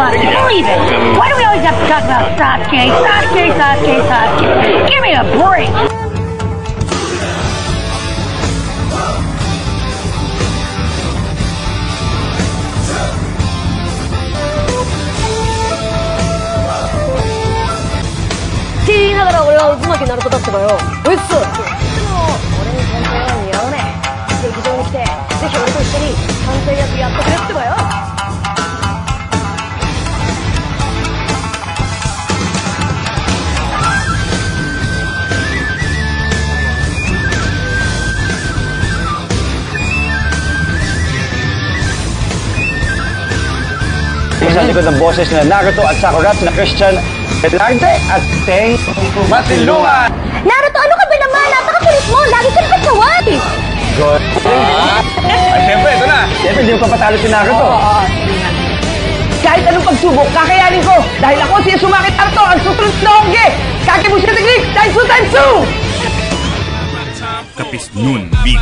on, believe it. Why do we always have to talk about Sasuke? Sasuke, Sasuke, Sasuke. Give me a break. TD ながら俺は渦巻きナルトだってばよ。うっす。でも俺に探偵は似合わねえ。劇場に来て、ぜひ俺と一緒に探偵役やってくれってばよ。Sa likod ng boses na Naruto at Sakura, sina Christian Velarde at Teng Masilungan. Naruto, ano ka ba naman? Napakakulit mo! Lagi ka nakasawad! Good. Ay, siyempre, ito na. Siyempre, hindi mo papatalo si Naruto. Kahit anong pagsubok, kakayanin ko. Dahil ako siya sumakit Naruto, ang susunod na hongge. Kakibushi technique, times 2 times 2! Kapis Noon Beat.